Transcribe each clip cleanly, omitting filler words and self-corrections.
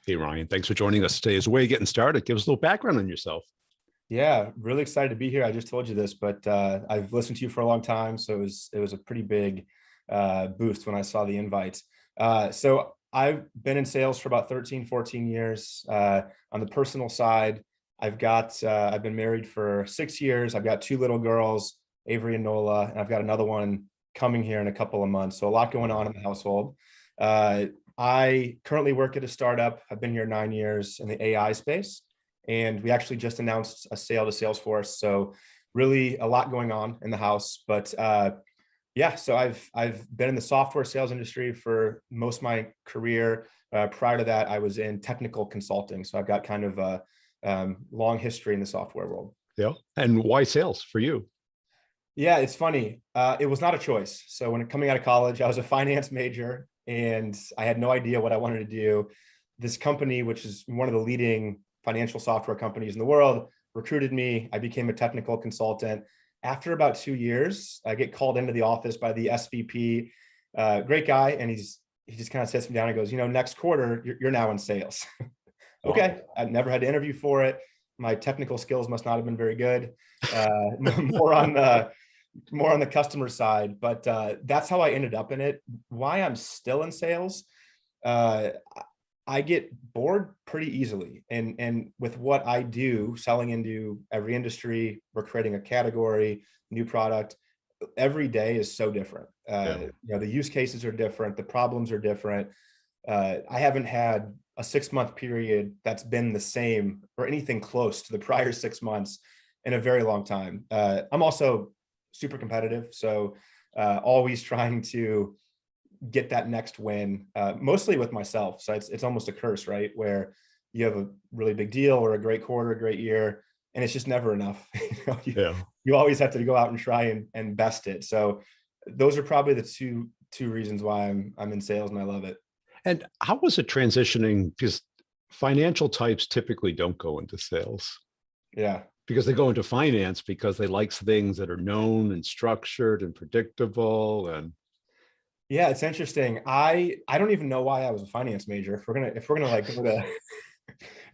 Hey, Ryan, thanks for joining us today. As a way of getting started, give us a little background on yourself. Yeah, really excited to be here. I just told you this, but I've listened to you for a long time, so it was a pretty big boost when I saw the invite. So I've been in sales for about 13, 14 years. On the personal side, I've been married for 6 years. I've got two little girls, Avery and Nola, and I've got another one coming here in a couple of months. So a lot going on in the household. Uh, I currently work at a startup. I've been here 9 years in the AI space. And we actually just announced a sale to Salesforce. So really a lot going on in the house. But yeah, so I've been in the software sales industry for most of my career. Prior to that, I was in technical consulting. So I've got kind of a long history in the software world. Yeah. And why sales for you? Yeah, it's funny. It was not a choice. So when coming out of college, I was a finance major and I had no idea what I wanted to do. This company, which is one of the leading financial software companies in the world, recruited me. I became a technical consultant. After about 2 years, I get called into the office by the SVP, great guy, and he just kind of sits me down and goes, next quarter, you're now in sales. Wow. Okay, I've never had to interview for it. My technical skills must not have been very good. More on the customer side, but that's how I ended up in it. Why I'm still in sales, uh, I get bored pretty easily. And with what I do, selling into every industry, we're creating a category, new product. Every day is so different. Yeah. The use cases are different, the problems are different. I haven't had a 6 month period that's been the same or anything close to the prior 6 months in a very long time. I'm also super competitive, so always trying to get that next win, mostly with myself. So it's almost a curse, right? Where you have a really big deal or a great quarter, a great year, and it's just never enough. Yeah. You always have to go out and try and best it. So those are probably the two reasons why I'm in sales and I love it. And how was it transitioning? Because financial types typically don't go into sales Yeah. because they go into finance because they like things that are known and structured and predictable. And Yeah, it's interesting. I don't even know why I was a finance major. If we're gonna like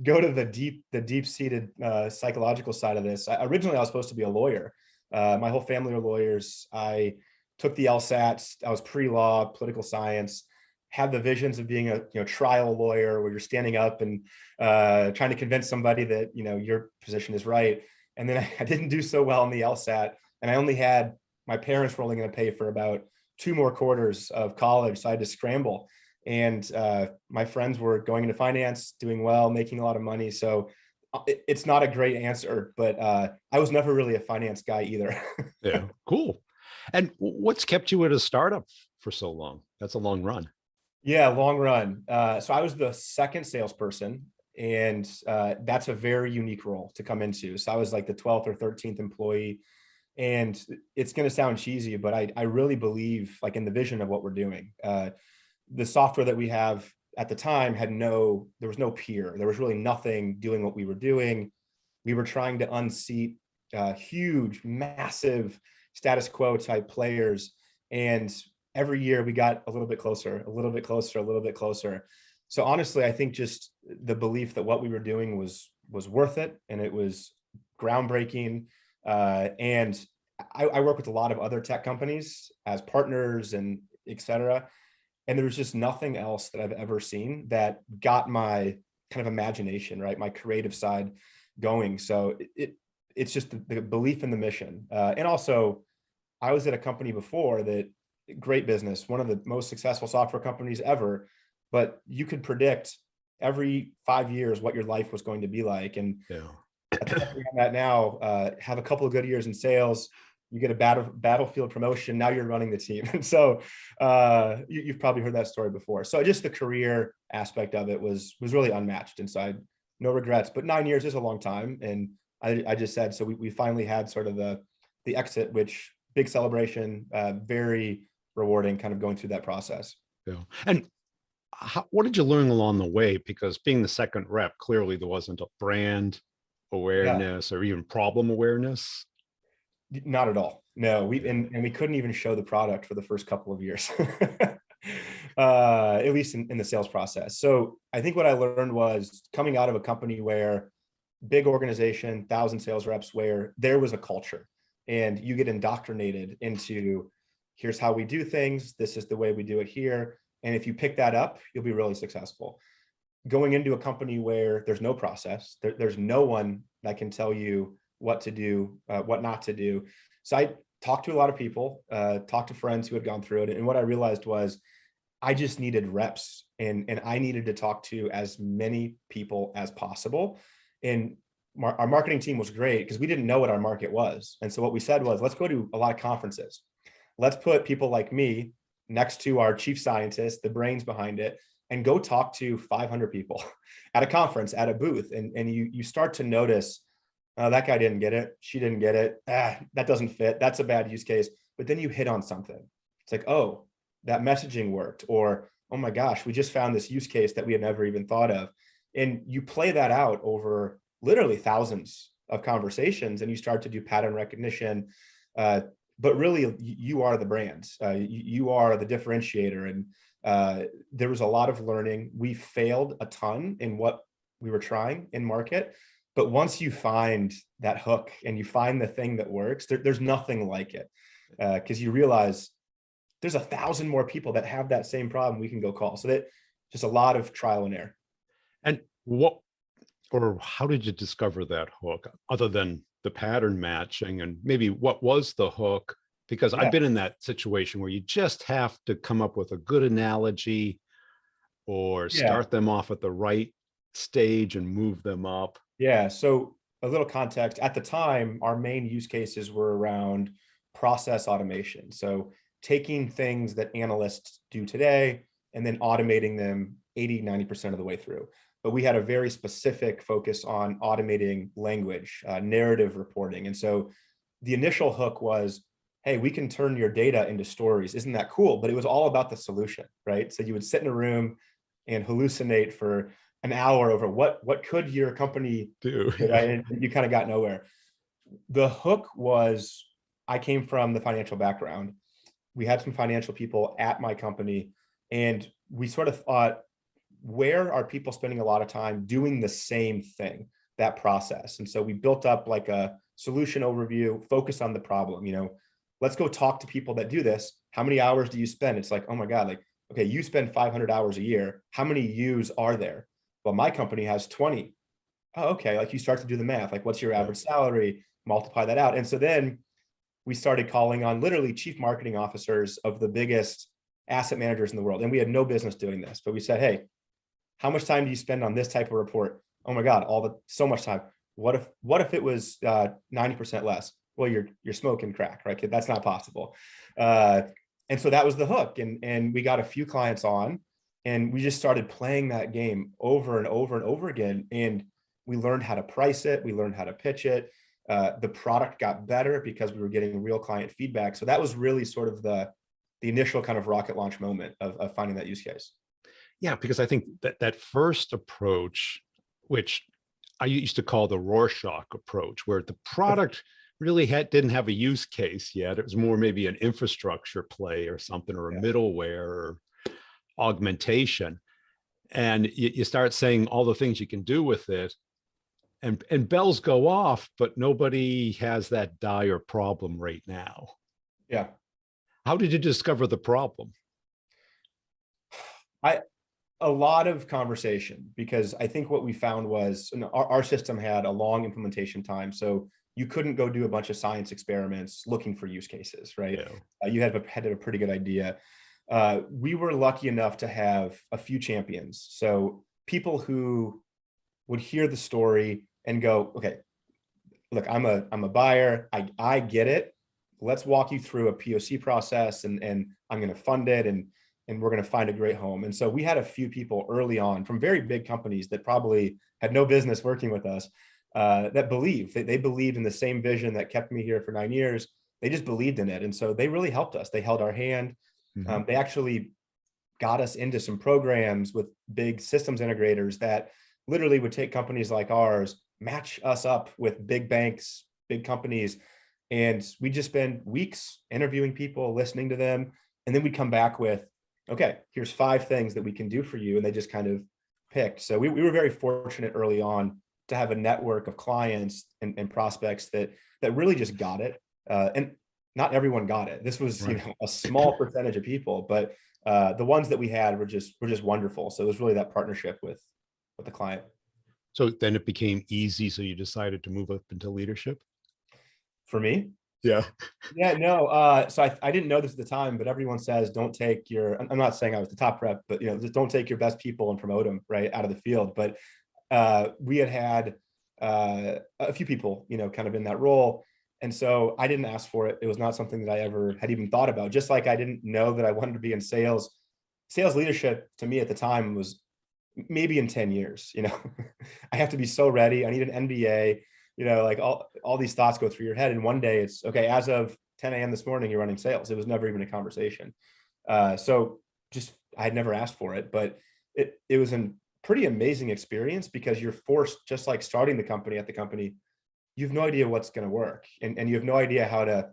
go to the deep seated psychological side of this. Originally, I was supposed to be a lawyer. My whole family are lawyers. I took the LSATs. I was pre-law, political science. Had the visions of being a trial lawyer where you're standing up and trying to convince somebody that your position is right. And then I didn't do so well on the LSAT, and I only had my parents were only going to pay for about two more quarters of college, so I had to scramble. And my friends were going into finance, doing well, making a lot of money. So it's not a great answer, but I was never really a finance guy either. yeah, cool. And what's kept you at a startup for so long? That's a long run. Yeah, long run. So I was the second salesperson, and that's a very unique role to come into. So I was like the 12th or 13th employee. And it's going to sound cheesy, but I really believe like in the vision of what we're doing. The software that we have at the time there was no peer. There was really nothing doing what we were doing. We were trying to unseat huge, massive status quo type players. And every year we got a little bit closer, a little bit closer, a little bit closer. So honestly, I think just the belief that what we were doing was worth it and it was groundbreaking. And I work with a lot of other tech companies as partners and et cetera. And there's just nothing else that I've ever seen that got my kind of imagination, right? My creative side going. So it's just the belief in the mission. And also I was at a company before that great business, one of the most successful software companies ever, but you could predict every 5 years what your life was going to be like. And Yeah. at the company I'm at now, have a couple of good years in sales, you get a battlefield promotion. Now you're running the team. And so you've probably heard that story before. So just the career aspect of it was really unmatched. And so I no regrets, but 9 years is a long time. And I just said, so we finally had sort of the exit, which big celebration, very rewarding kind of going through that process. Yeah. And what did you learn along the way? Because being the second rep, clearly there wasn't a brand Yeah. awareness or even problem awareness. Not at all. No, Yeah. we couldn't even show the product for the first couple of years. at least in the sales process. So I think what I learned was coming out of a company where big organization, 1,000 sales reps, where there was a culture and you get indoctrinated into here's how we do things. This is the way we do it here. And if you pick that up, you'll be really successful. Going into a company where there's no process, there's no one that can tell you what to do, what not to do. So I talked to a lot of people, talked to friends who had gone through it. And what I realized was I just needed reps and I needed to talk to as many people as possible. And our marketing team was great because we didn't know what our market was. And so what we said was, let's go to a lot of conferences. Let's put people like me next to our chief scientist, the brains behind it, and go talk to 500 people at a conference, at a booth. And you start to notice, oh, that guy didn't get it. She didn't get it. That doesn't fit. That's a bad use case. But then you hit on something. It's like, oh, that messaging worked. Or, oh my gosh, we just found this use case that we had never even thought of. And you play that out over literally thousands of conversations and you start to do pattern recognition. But really, you are the brand. You are the differentiator. And there was a lot of learning. We failed a ton in what we were trying in market. But once you find that hook and you find the thing that works, there's nothing like it. Because you realize there's 1,000 more people that have that same problem we can go call. So that just a lot of trial and error. And how did you discover that hook other than the pattern matching? And maybe what was the hook? Because I've been in that situation where you just have to come up with a good analogy or start them off at the right stage and move them up. Yeah. So a little context at the time, our main use cases were around process automation. So taking things that analysts do today and then automating them 80-90% of the way through. But we had a very specific focus on automating language, narrative reporting. And so the initial hook was, hey, we can turn your data into stories. Isn't that cool? But it was all about the solution, right? So you would sit in a room and hallucinate for an hour over what could your company do, right? And you kind of got nowhere. The hook was, I came from the financial background. We had some financial people at my company, and we sort of thought, where are people spending a lot of time doing the same thing, that process? And so we built up like a solution overview, focus on the problem. Let's go talk to people that do this. How many hours do you spend? It's like, oh my God, like, okay, you spend 500 hours a year. How many yous are there? Well, my company has 20. Oh, okay. Like you start to do the math, like what's your average salary, multiply that out. And so then we started calling on literally chief marketing officers of the biggest asset managers in the world. And we had no business doing this, but we said, hey, how much time do you spend on this type of report? Oh my God, so much time. What if it was 90% less? Well, you're smoking crack, right? That's not possible. And so that was the hook. And we got a few clients on and we just started playing that game over and over and over again. And we learned how to price it. We learned how to pitch it. The product got better because we were getting real client feedback. So that was really sort of the initial kind of rocket launch moment of finding that use case. Yeah, because I think that first approach, which I used to call the Rorschach approach, where the product really didn't have a use case yet. It was more maybe an infrastructure play or something, or a middleware or augmentation. And you start saying all the things you can do with it, and bells go off, but nobody has that dire problem right now. Yeah. How did you discover the problem? A lot of conversation, because I think what we found was our system had a long implementation time. So you couldn't go do a bunch of science experiments looking for use cases, right? Yeah. You had a pretty good idea. We were lucky enough to have a few champions. So people who would hear the story and go, okay, look, I'm a buyer. I get it. Let's walk you through a POC process and I'm going to fund it and we're going to find a great home. And so we had a few people early on from very big companies that probably had no business working with us that believed. They believed in the same vision that kept me here for 9 years. They just believed in it. And so they really helped us. They held our hand. Mm-hmm. They actually got us into some programs with big systems integrators that literally would take companies like ours, match us up with big banks, big companies. And we just spend weeks interviewing people, listening to them. And then we'd come back with, okay, here's 5 things that we can do for you. And they just kind of picked. So we were very fortunate early on to have a network of clients and prospects that really just got it. And not everyone got it. This was, Right. a small percentage of people, but the ones that we had were just wonderful. So it was really that partnership with the client. So then it became easy. So you decided to move up into leadership? For me, Yeah. yeah, no. So I didn't know this at the time, but everyone says don't take your. I'm not saying I was the top rep, but just don't take your best people and promote them right out of the field. But we had a few people, kind of in that role, and so I didn't ask for it. It was not something that I ever had even thought about. Just like I didn't know that I wanted to be in sales. Sales leadership to me at the time was maybe in 10 years. I have to be so ready. I need an MBA. Like all these thoughts go through your head, and one day it's okay. As of 10 a.m. this morning, you're running sales. It was never even a conversation. So just I had never asked for it, but it was a pretty amazing experience because you're forced, just like starting the company at the company, you have no idea what's going to work, and you have no idea how to.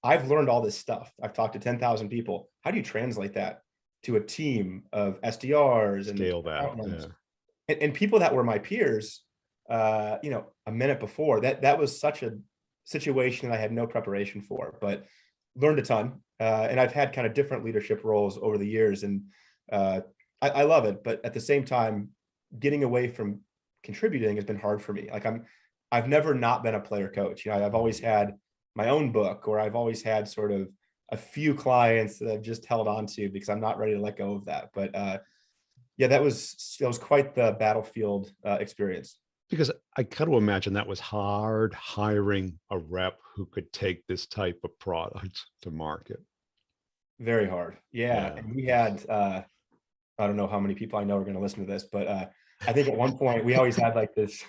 I've learned all this stuff. I've talked to 10,000 people. How do you translate that to a team of SDRs and Scale that. account Yeah. managers and people that were my peers, a minute before that was such a situation that I had no preparation for, but learned a ton. And I've had kind of different leadership roles over the years, and uh, I love it. But at the same time, getting away from contributing has been hard for me. Like I've never not been a player coach. I've always had my own book, or I've always had sort of a few clients that I've just held on to because I'm not ready to let go of that. But yeah, that was quite the battlefield experience. Because I got to imagine that was hard hiring a rep who could take this type of product to market. Very hard. Yeah. Yeah. And we had I don't know how many people I know are going to listen to this, but I think at one point we always had like this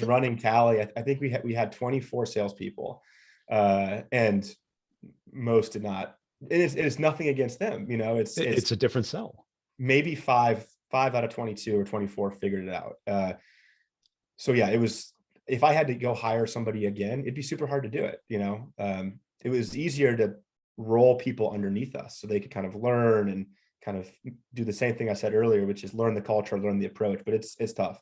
running tally. I think we had 24 salespeople, and most did not. It is nothing against them. It's It's a different sell. maybe five out of 22 or 24 figured it out. So yeah, it was. If I had to go hire somebody again, it'd be super hard to do it. It was easier to roll people underneath us so they could kind of learn and kind of do the same thing I said earlier, which is learn the culture, learn the approach. But it's tough.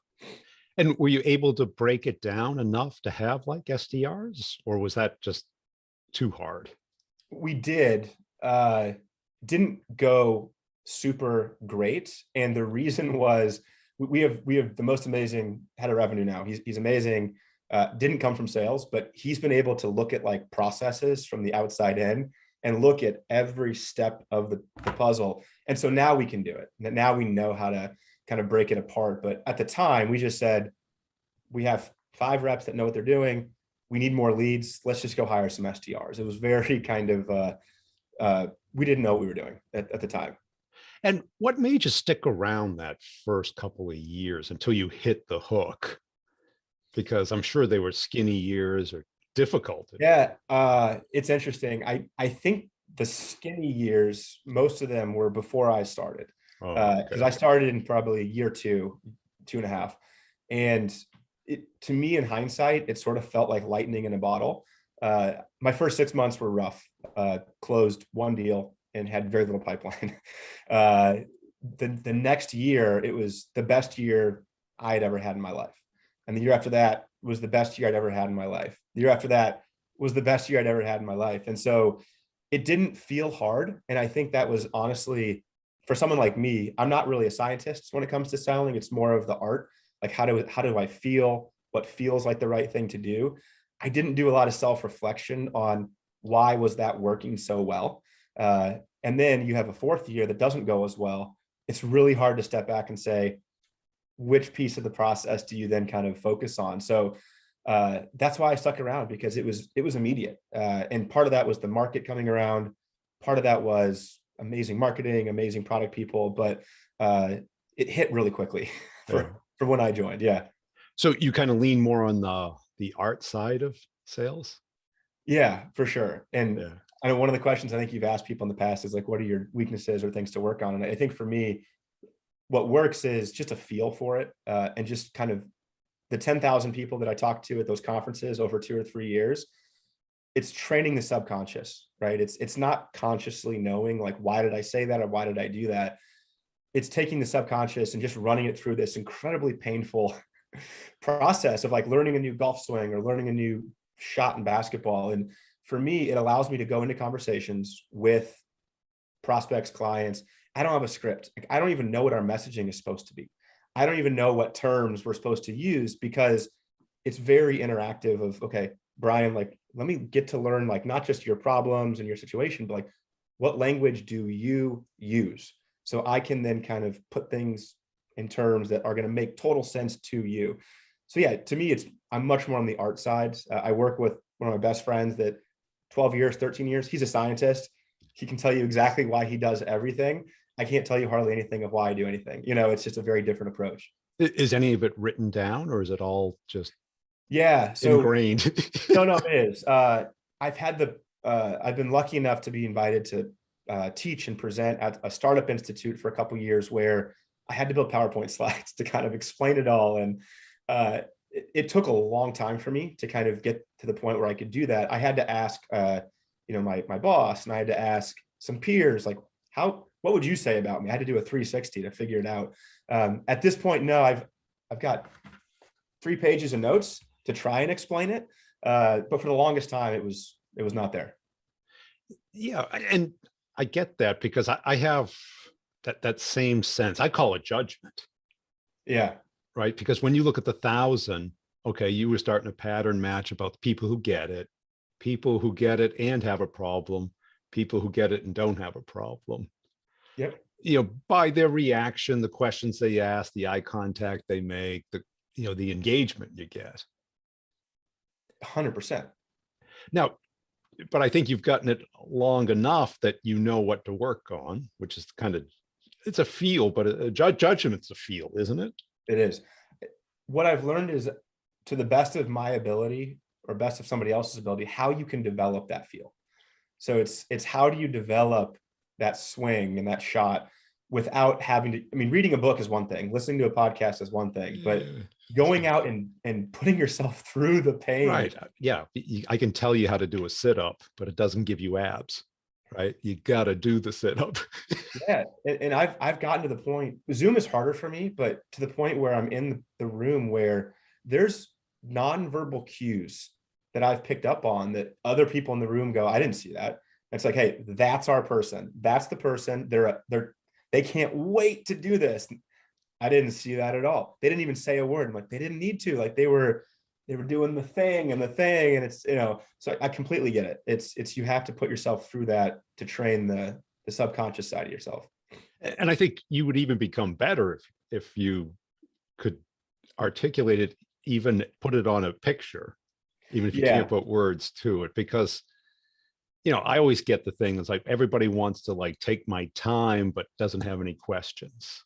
And were you able to break it down enough to have like SDRs, or was that just too hard? We uh, didn't go super great, and the reason was we have the most amazing head of revenue now. He's amazing. Didn't come from sales, but he's been able to look at like processes from the outside in and look at every step of the puzzle. And so now we can do it. Now we know how to kind of break it apart. But at the time, we just said, we have 5 reps that know what they're doing. We need more leads. Let's just go hire some SDRs. It was very kind of, we didn't know what we were doing at the time. And what made you stick around that first couple of years until you hit the hook? Because I'm sure they were skinny years or difficult. Yeah, it's interesting. I think the skinny years, most of them were before I started, Oh, because okay. I started in probably year 2.5, and to me in hindsight, it sort of felt like lightning in a bottle. My first 6 months were rough. Closed one deal and had very little pipeline. uh, the next year, it was the best year I had ever had in my life. And the year after that was the best year I'd ever had in my life. The year after that was the best year I'd ever had in my life. And so it didn't feel hard. And I think that was honestly, for someone like me, I'm not really a scientist when it comes to selling. It's more of the art. Like how do I feel? What feels like the right thing to do? I didn't do a lot of self-reflection on why was that working so well. And then you have a fourth year that doesn't go as well. It's really hard to step back and say, which piece of the process do you then kind of focus on? So that's why I stuck around, because it was immediate. And part of that was the market coming around. Part of that was amazing marketing, amazing product people, but it hit really quickly Yeah. for when I joined. Yeah. So you kind of lean more on the art side of sales? Yeah, for sure. And Yeah. I know one of the questions I think you've asked people in the past is like, what are your weaknesses or things to work on? And I think for me, what works is just a feel for it, and just kind of the 10,000 people that I talked to at those conferences over 2 or 3 years. it's training the subconscious, right? It's not consciously knowing like, why did I say that or why did I do that? It's taking the subconscious and just running it through this incredibly painful process of like learning a new golf swing or learning a new shot in basketball. And for me, it allows me to go into conversations with prospects, clients. I don't have a script. Like, I don't even know what our messaging is supposed to be. I don't even know what terms we're supposed to use because it's very interactive of, okay, Brian, like, let me get to learn, like, not just your problems and your situation, but like, what language do you use? So I can then kind of put things in terms that are going to make total sense to you. So yeah, to me, I'm much more on the art side. I work with one of my best friends that 12 years, 13 years, he's a scientist. He can tell you exactly why he does everything. I can't tell you hardly anything of why I do anything. It's just a very different approach. Is any of it written down or is it all just Yeah. So ingrained? no, it is. I've been lucky enough to be invited to teach and present at a startup institute for a couple of years where I had to build PowerPoint slides to kind of explain it all. And it took a long time for me to kind of get to the point where I could do that. I had to ask, my boss, and I had to ask some peers, like, what would you say about me? I had to do a 360 to figure it out. At this point, no, I've got 3 pages of notes to try and explain it. But for the longest time, it was not there. Yeah, and I get that because I have that same sense. I call it judgment. Yeah. Right. Because when you look at the 1,000, okay, you were starting a pattern match about the people who get it and have a problem, people who get it and don't have a problem. Yep. By their reaction, the questions they ask, the eye contact they make, the engagement you get. 100%. Now, but I think you've gotten it long enough that you know what to work on, which is it's a feel, but a judgment's a feel, isn't it? It is. What I've learned is, to the best of my ability or best of somebody else's ability, how you can develop that feel. So it's how do you develop that swing and that shot without having to, reading a book is one thing, listening to a podcast is one thing, but going out and putting yourself through the pain. Right. Yeah. I can tell you how to do a sit-up, but it doesn't give you abs, right? You got to do the sit-up. Yeah. And I've gotten to the point, Zoom is harder for me, but to the point where I'm in the room where there's nonverbal cues that I've picked up on that other people in the room go, I didn't see that. It's like, hey, that's our person. That's the person. They can't wait to do this. I didn't see that at all. They didn't even say a word. I'm like, they didn't need to. Like, they were doing the thing, and it's, so I completely get it. It's you have to put yourself through that to train the subconscious side of yourself. And I think you would even become better if you could articulate it, even put it on a picture, even if you can't put words to it, because I always get the thing. It's like everybody wants to like take my time, but doesn't have any questions.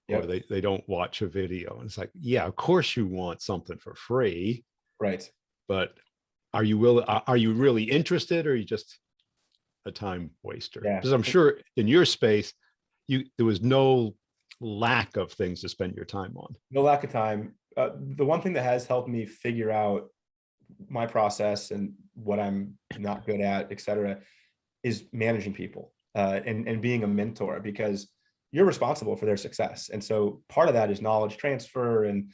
Yep. Or they don't watch a video. And it's like, yeah, of course you want something for free. Right. But are you really interested, or are you just a time waster? Yeah. Because I'm sure in your space, there was no lack of things to spend your time on. No lack of time. The one thing that has helped me figure out my process and what I'm not good at, et cetera, is managing people and being a mentor, because you're responsible for their success. And so part of that is knowledge transfer and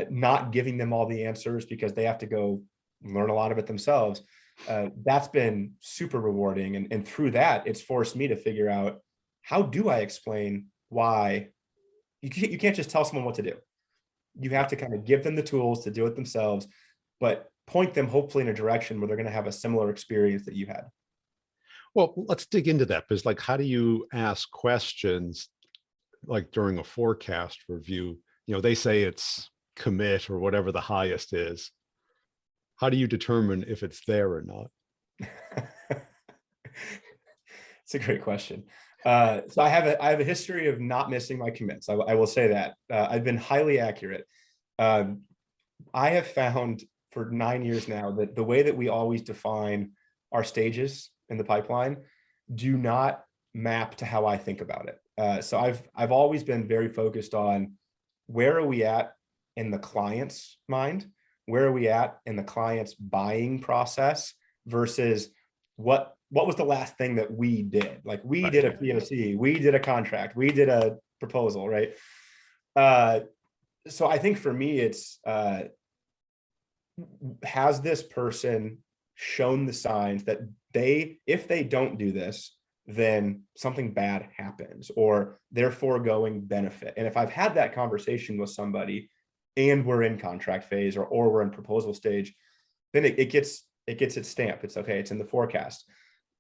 not giving them all the answers because they have to go learn a lot of it themselves. That's been super rewarding. And through that, it's forced me to figure out, how do I explain why you can't just tell someone what to do. You have to kind of give them the tools to do it themselves, but point them hopefully in a direction where they're going to have a similar experience that you had. Well, let's dig into that, because like, how do you ask questions like during a forecast review? They say it's commit or whatever the highest is. How do you determine if it's there or not? It's a great question. So I have a history of not missing my commits. I will say that. I've been highly accurate. I have found for 9 years now that the way that we always define our stages in the pipeline do not map to how I think about it. So I've always been very focused on, where are we at in the client's mind? Where are we at in the client's buying process versus what was the last thing that we did? Like we Right. did a POC, we did a contract, we did a proposal, right? So I think for me, it's has this person shown the signs that if they don't do this, then something bad happens or they're foregoing benefit. And if I've had that conversation with somebody and we're in contract phase or we're in proposal stage, then it gets its stamp. It's okay, it's in the forecast.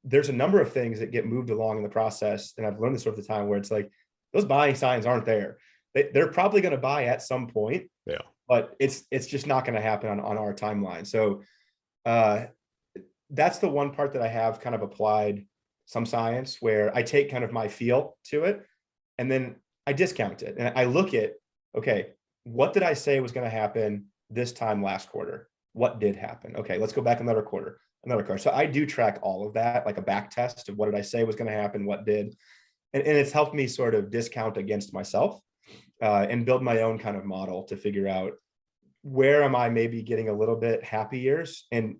There's a number of things that get moved along in the process. And I've learned this over the time where it's like, those buying signs aren't there. They're probably going to buy at some point, Yeah. but it's just not going to happen on our timeline. So that's the one part that I have kind of applied some science where I take kind of my feel to it and then I discount it. And I look at, okay, what did I say was going to happen this time last quarter? What did happen? Okay, let's go back another quarter. So I do track all of that, like a back test of what did I say was going to happen, what did. And it's helped me sort of discount against myself and build my own kind of model to figure out where am I maybe getting a little bit happy years. And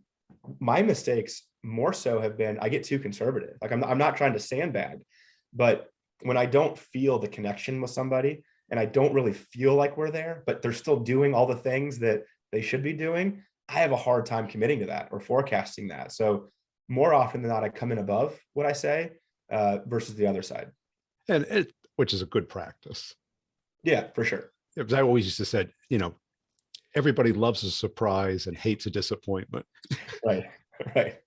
my mistakes more so have been, I get too conservative. Like I'm not trying to sandbag, but when I don't feel the connection with somebody and I don't really feel like we're there, but they're still doing all the things that they should be doing, I have a hard time committing to that or forecasting that. So more often than not, I come in above what I say versus the other side. And which is a good practice. Yeah, for sure. Because I always used to say, everybody loves a surprise and hates a disappointment. Right. Right.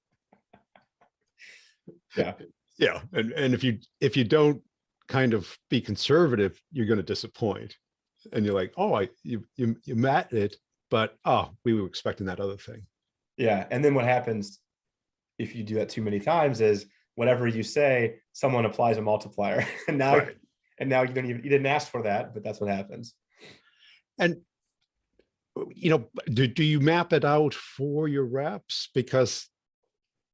Yeah. Yeah. And if you don't kind of be conservative, you're going to disappoint. And you're like, oh, you met it, but we were expecting that other thing. Yeah. And then what happens if you do that too many times is whatever you say, someone applies a multiplier. And now Right. you didn't ask for that, but that's what happens. And do you map it out for your reps? Because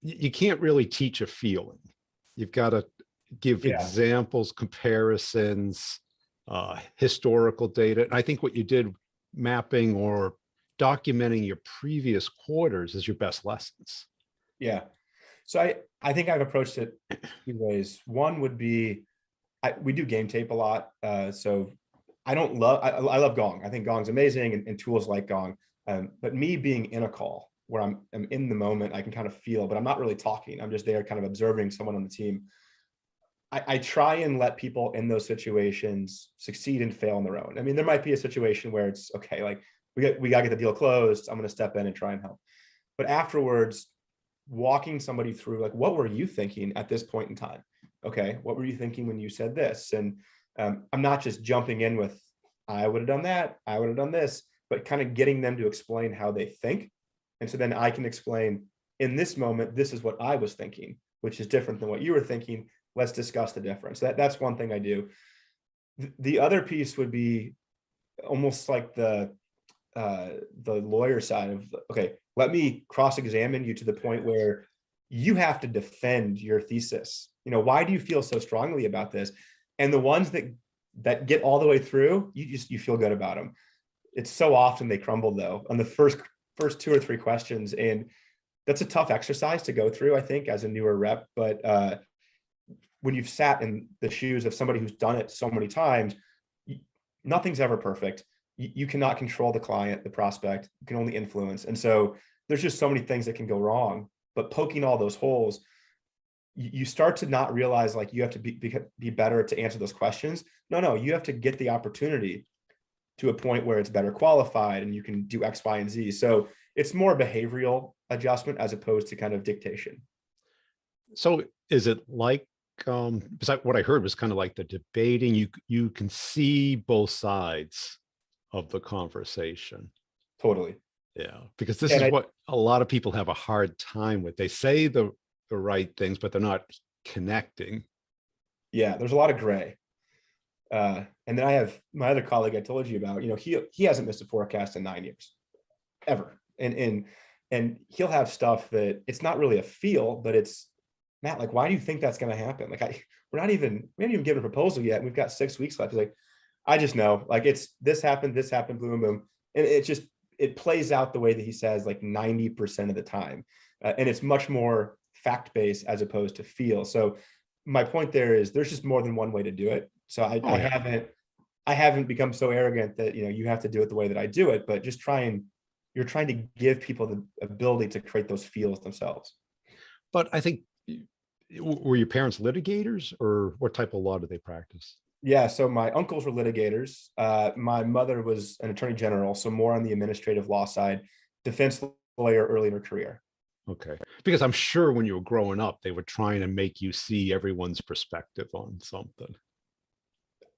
you can't really teach a feeling. You've got to give examples, comparisons, historical data. And I think what you did mapping or documenting your previous quarters is your best lessons. Yeah. So I think I've approached it two ways. One would be, we do game tape a lot. So I love Gong. I think Gong's amazing and tools like Gong. But me being in a call where I'm in the moment, I can kind of feel, but I'm not really talking. I'm just there kind of observing someone on the team. I try and let people in those situations succeed and fail on their own. I mean, there might be a situation where it's okay, like we got to get the deal closed. I'm going to step in and try and help. But afterwards, walking somebody through, like, what were you thinking at this point in time? Okay, what were you thinking when you said this? And I'm not just jumping in with, I would have done that, I would have done this, but kind of getting them to explain how they think. And so then I can explain, in this moment, this is what I was thinking, which is different than what you were thinking. Let's discuss the difference. That's one thing I do. The other piece would be almost like the lawyer side of, okay, let me cross-examine you to the point where you have to defend your thesis. Why do you feel so strongly about this? And the ones that get all the way through, you feel good about them. It's so often they crumble though on the first 2 or 3 questions. And that's a tough exercise to go through, I think, as a newer rep. But when you've sat in the shoes of somebody who's done it so many times, nothing's ever perfect. You cannot control the client, the prospect, you can only influence. And so there's just so many things that can go wrong, but poking all those holes, you start to not realize like you have to be better to answer those questions. No, you have to get the opportunity to a point where it's better qualified and you can do X, Y, and Z. So it's more behavioral adjustment as opposed to kind of dictation. So is it like, because what I heard was kind of like the debating, you can see both sides of the conversation. Totally. Yeah, because this is what a lot of people have a hard time with. They say the right things, but they're not connecting. Yeah, there's a lot of gray. And then I have my other colleague I told you about, he hasn't missed a forecast in 9 years, ever. And he'll have stuff that it's not really a feel, but it's, Matt, like, why do you think that's going to happen? Like, we haven't even given a proposal yet. We've got 6 weeks left. He's like, I just know, like, it's this happened, boom, boom, boom. And it plays out the way that he says, like 90% of the time. and it's much more fact-based as opposed to feel. So my point there is there's just more than one way to do it. So Oh, yeah. I haven't become so arrogant that, you have to do it the way that I do it, but just you're trying to give people the ability to create those feels themselves. But I think, were your parents litigators, or what type of law do they practice? Yeah, so my uncles were litigators. My mother was an attorney general, so more on the administrative law side, defense lawyer early in her career. Okay. Because I'm sure when you were growing up, they were trying to make you see everyone's perspective on something.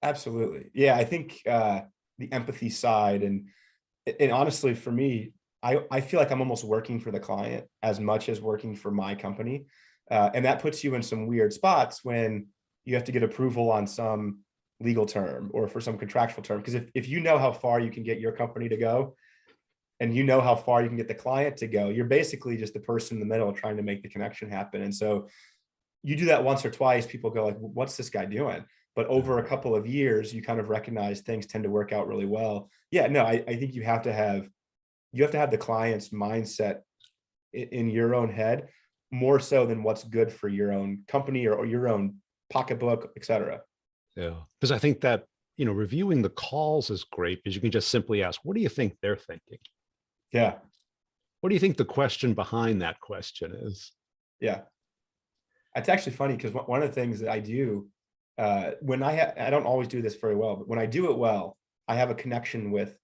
Absolutely. Yeah, I think the empathy side and honestly for me, I feel like I'm almost working for the client as much as working for my company. And that puts you in some weird spots when you have to get approval on some legal term or for some contractual term. Because if you know how far you can get your company to go, and you know how far you can get the client to go, you're basically just the person in the middle trying to make the connection happen. And so you do that once or twice, people go like, what's this guy doing? But over a couple of years, you kind of recognize things tend to work out really well. Yeah, no, I think you have to have the client's mindset in your own head more so than what's good for your own company or your own pocketbook, et cetera. Yeah. Because I think that, reviewing the calls is great because you can just simply ask, what do you think they're thinking? Yeah. What do you think the question behind that question is? Yeah. It's actually funny because one of the things that I do when I don't always do this very well, but when I do it well, I have a connection with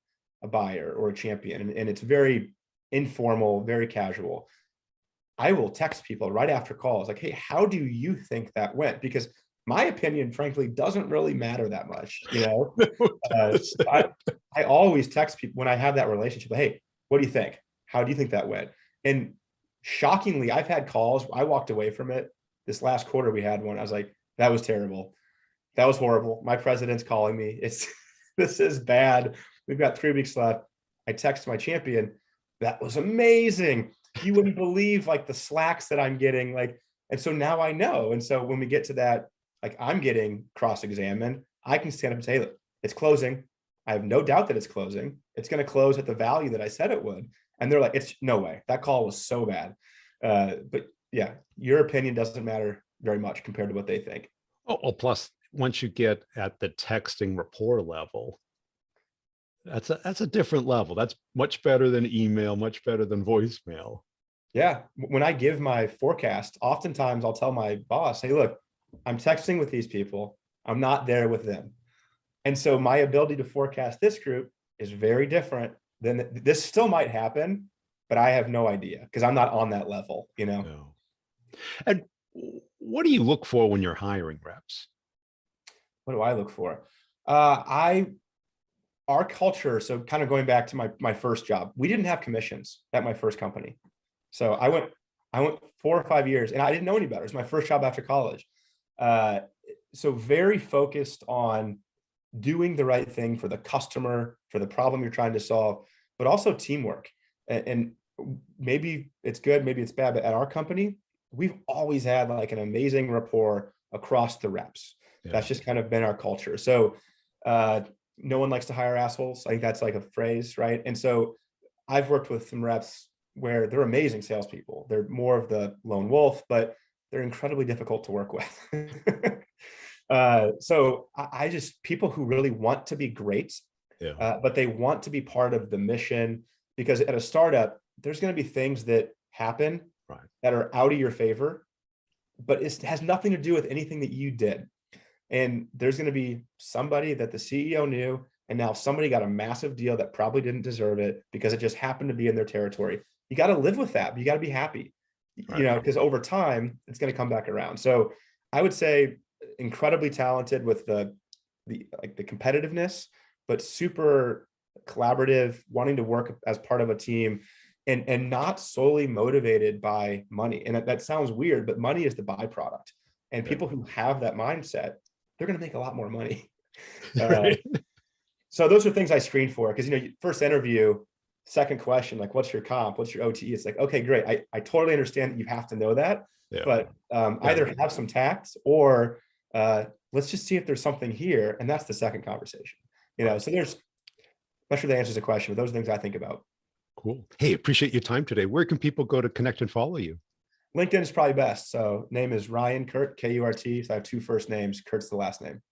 a buyer or a champion, and it's very informal, very casual. I will text people right after calls like, hey, how do you think that went? Because my opinion, frankly, doesn't really matter that much. Uh, I, I always text people when I have that relationship. Hey, what do you think? How do you think that went? And shockingly, I've had calls. I walked away from it. This last quarter, we had one. I was like, that was terrible. That was horrible. My president's calling me. This is bad. We've got 3 weeks left. I text my champion. That was amazing. You wouldn't believe like the slacks that I'm getting. And so now I know. And so when we get to that, like I'm getting cross-examined, I can stand up and say, look, it's closing. I have no doubt that it's closing. It's going to close at the value that I said it would. And they're like, it's no way. That call was so bad. But yeah, your opinion doesn't matter very much compared to what they think. Oh, plus, once you get at the texting rapport level, that's a different level. That's much better than email, much better than voicemail. Yeah. When I give my forecast, oftentimes I'll tell my boss, hey, look, I'm texting with these people. I'm not there with them. And so my ability to forecast this group is very different than this still might happen, but I have no idea because I'm not on that level. No. And what do you look for when you're hiring reps? What do I look for? Our culture. So kind of going back to my first job, we didn't have commissions at my first company. So I went 4 or 5 years and I didn't know any better. It was my first job after college. So very focused on doing the right thing for the customer, for the problem you're trying to solve, but also teamwork. And maybe it's good, maybe it's bad, but at our company, we've always had like an amazing rapport across the reps. Yeah. That's just kind of been our culture. So no one likes to hire assholes. I think that's like a phrase, right? And so I've worked with some reps where they're amazing salespeople. They're more of the lone wolf, but they're incredibly difficult to work with. So I just people who really want to be great, Yeah. but they want to be part of the mission, because at a startup, there's going to be things that happen Right. that are out of your favor, but it has nothing to do with anything that you did. And there's going to be somebody that the CEO knew, and now somebody got a massive deal that probably didn't deserve it because it just happened to be in their territory. You got to live with that. But you got to be happy, Right. because over time it's going to come back around. So I would say incredibly talented with the competitiveness, but super collaborative, wanting to work as part of a team, and not solely motivated by money. And that sounds weird, but money is the byproduct. And people who have that mindset, they're going to make a lot more money. Right. So those are things I screen for, because first interview, second question, like what's your comp, what's your OTE? It's like, okay, great. I totally understand that you have to know that, Yeah. but either have some tact or let's just see if there's something here, and that's the second conversation. So there's, I'm not sure that answers the question, but those are things I think about. Cool. Hey, appreciate your time today. Where can people go to connect and follow you? LinkedIn is probably best. So name is Ryan Kurt, Kurt. So I have two first names. Kurt's the last name.